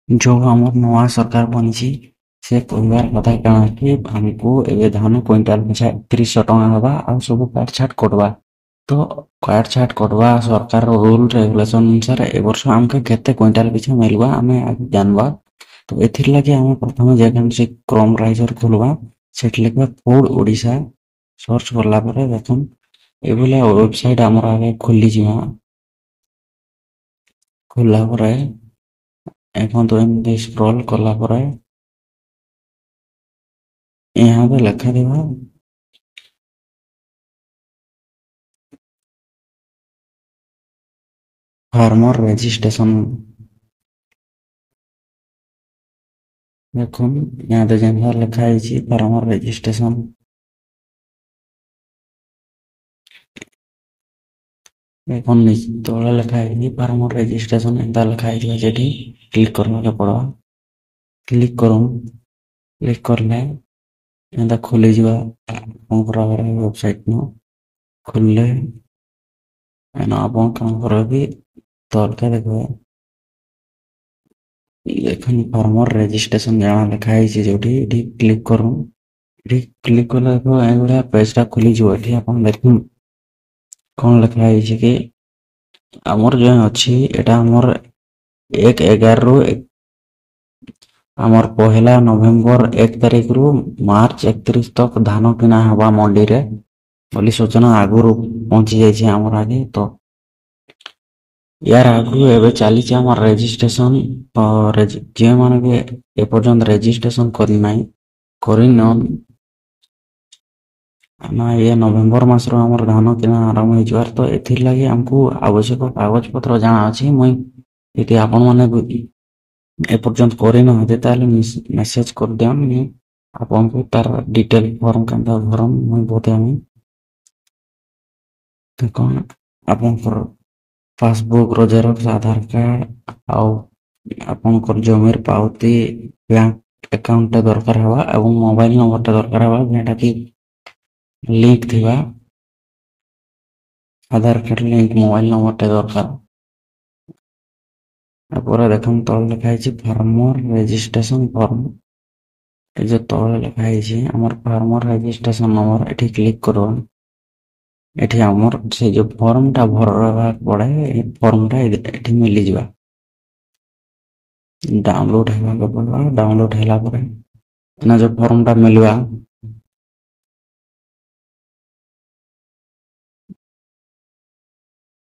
जो हमर नवा सरकार बनिछि से कहबार କଥା କାଣା କି ଆମକୁ ଏବେ ଧାନ କ୍ୱିଣ୍ଟାଲ ପିଛା 3100 ଟଙ୍କା ହେବା ଆଉ ସବୁ କାଟ ଛାଟ କଟବା ତ କାଟ ଛାଟ କଟବା ସରକାର ରୁଲ ରେଗୁଲେସନ ଅନୁସାରେ ଏ ବର୍ଷ ଆମକୁ କେତେ କ୍ୱିଣ୍ଟାଲ ପିଛା ମିଲବା ଆମେ ଆଗ ଜାନବା ତ ଏଥିର ଲାଗି ଆମେ ପ୍ରଥମେ ଯେକୌଣସି କ୍ରମ ରାଇଜର ଖୋଲବା ସେଠି ଲେଖବା ଫୁଡ ଓଡ଼ିଶା ସର୍ଚ୍ଚ କଲା ପରେ ଦେଖୁନ ଏଭଳିଆ ୱେବସାଇଟ ଆମର ଆগে ଖୋଲିଯିବା ଖୋଲା ପରେ এখন তো এমনি স্ক্রল কলা পরে यहाँ पे লেখা দেবা ফার্মর রেজিস্ট্রেশন দেখুন यहाँ पे যেমন লেখা হয়েছে ফার্মর রেজিস্ট্রেশন এখন তলে লেখা হয়েছে ফার্মর রেজিস্ট্রেশন এটা লেখা হয়েছে যেটি ক্লিক করবাকে পড়বা ক্লিক করুন ক্লিক করলে এটা খুলে যাওয়া ଆପଣଙ୍କର ୱେବସାଇଟ ନ ଖୋଲିଲେ ଏନ ଆପଣଙ୍କର ବି ତଳକେ ଦେଖିବେ ଦେଖୁন ফার্মর রেজিস্ট্রেশন জানা লেখা হয়েছে যেটি এটি ক্লিক করুন এটি ক্লিক কলে দেখো এইভଳିଆ পেজটা ଖୋଲିଯିବ ଏଠି ଆପଣ ଦେଖୁন କଣ ଲେଖା ହେଇଛି କି ଆମର ଯେଉଁ ଅଛି ଏଟା ଆମର 1/11 ରୁ ଆମର ପହିଲା ନଭେମ୍ବର 1 ତାରିଖରୁ ମାର୍ଚ୍ଚ 31 ତକ ଧାନ କିଣା ହେବା ମଣ୍ଡିରେ ବୋଲି ସୂଚନା ଆଗରୁ ପହଞ୍ଚି ଯାଇଛି ଆମର ଆଗେ ତ यार आगु एबे चालीचे हमर रेजिस्ट्रेशन ଯେଉଁମାନେ ବି ଏପର୍ଯ୍ୟନ୍ତ ରେଜିଷ୍ଟ୍ରେସନ କରିନାହିଁ କରିନନ୍ ନା ଏ ନଭେମ୍ବର ମାସରୁ ଆମର ଧାନ କିଣା ଆରମ୍ଭ ହେଇଯିବାର ତ ଏଥିର୍ଲାଗି ଆମକୁ ଆବଶ୍ୟକ କାଗଜପତ୍ର ଜାଣା ଅଛି ମୁଇଁ ଯଦି ଆପଣମାନେ ଏପର୍ଯ୍ୟନ୍ତ କରିନାହାନ୍ତି ତାହେଲେ ମେସେଜ କରିଦିଅନ୍ ମୁଇଁ ଆପଣଙ୍କୁ ତାର ଡିଟେଲ ଫର୍ମ କେନ୍ତା ଭରନ୍ ମୁଇଁ ବତେଇମି କ'ଣ ଆପଣଙ୍କର पासबुक रो जेरक्स आधार कार्ड आउ आपनकर जमीर पावती बैंक अकाउंट दरकार हवा एवं मोबाइल नंबर दरकार हवा जेटा कि लिंक थिबा आधार कार्ड लिंक मोबाइल नंबर दरकार पूरा देखम तल लिखा है फार्मर रजिस्ट्रेशन फॉर्म ए जो तल लिखा है हमर फार्मर रजिस्ट्रेशन नंबर एठी क्लिक करो एठी हमर से जो फॉर्म टा भरवा पड़े फॉर्म टा एठी मिली जिवा डाउनलोड हेबा के पड़वा डाउनलोड हैला पर ना जो फॉर्म टा मिलवा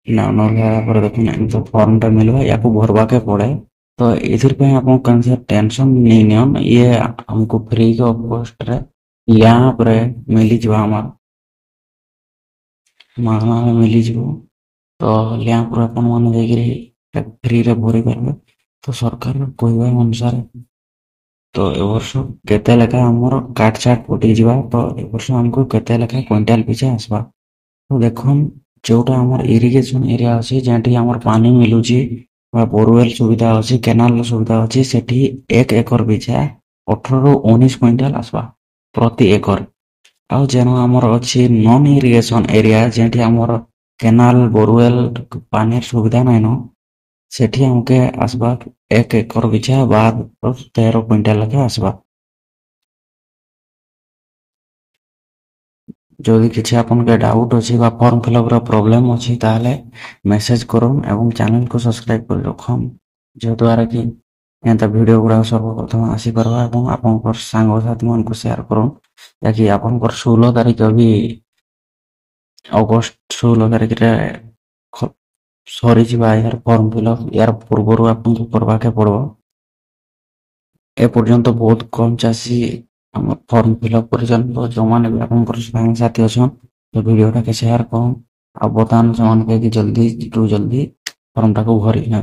डाउनलोड हैला पर देखुन तो फॉर्म टा मिलवा याको भरवा के पड़े तो इधर पे आपन कैंसर टेंशन नहीं नियन ये हमको फ्री ऑफ कॉस्ट रे यहाँ पर मिली जिवा हमर मागना में मिली जिवो तो यहाँ पर अपन मान जाइए फ्री रे भरी पारबे तो सरकार कहवा अनुसार तो ए वर्ष केते लेखा हमर काट छाट पटी जिवा तो ए वर्ष हमको केते लेखा क्विंटल पीछे आसबा तो देखुन जोटा हमर इरिगेशन एरिया अछि जेंटी हमर पानी मिलुची बा बोरवेल सुविधा अछि केनाल सुविधा अछि सेठी 1 एकर पीछे 18 ରୁ 19 क्विंटल आसबा प्रति एकर आउ जेनो हमर अछि नॉन इरिगेशन एरिया जेंटी हमर केनाल बोरवेल पानी सुविधा नै न सेठी हमके आसबा 1 एकर पीछे 13 क्विंटल लगे आसबा যদি କିଛି ଆପଣଙ୍କ ଡାଉଟ୍ ଅଛି ବା ଫର୍ମ ଫିଲଅପ୍ ର ପ୍ରୋବ୍ଲେମ୍ ଅଛି ତାହେଲେ ମେସେଜ କରନ୍ ଏବଂ ଚ୍ୟାନେଲକୁ ସବସ୍କ୍ରାଇବ କରି ରଖନ୍ ଯଦ୍ୱାରା କି ଏନ୍ତା ଭିଡ଼ିଓ ଗୁଡ଼ାକ ସର୍ବପ୍ରଥମେ ଆସିପାରବା ଏବଂ ଆପଣଙ୍କର ସାଙ୍ଗସାଥିମାନଙ୍କୁ ସେୟାର କରନ୍ ଯାହାକି ଆପଣଙ୍କର 16 ତାରିଖ ବି ଅଗଷ୍ଟ 16 ତାରିଖରେ ସରିଯିବା ଏହାର ଫର୍ମ ଫିଲଅପ୍ ଏହାର ପୂର୍ବରୁ ଆପଣଙ୍କୁ କରବାକେ ପଡ଼ିବ एपर्यंत बहुत कम चाषी फॉर्म फिलअप कर जो मैंने भी आप साथी अच्छा तो वीडियोटा के शेयर कर बतान से जल्दी टू जल्दी फॉर्म टाक भरी ना।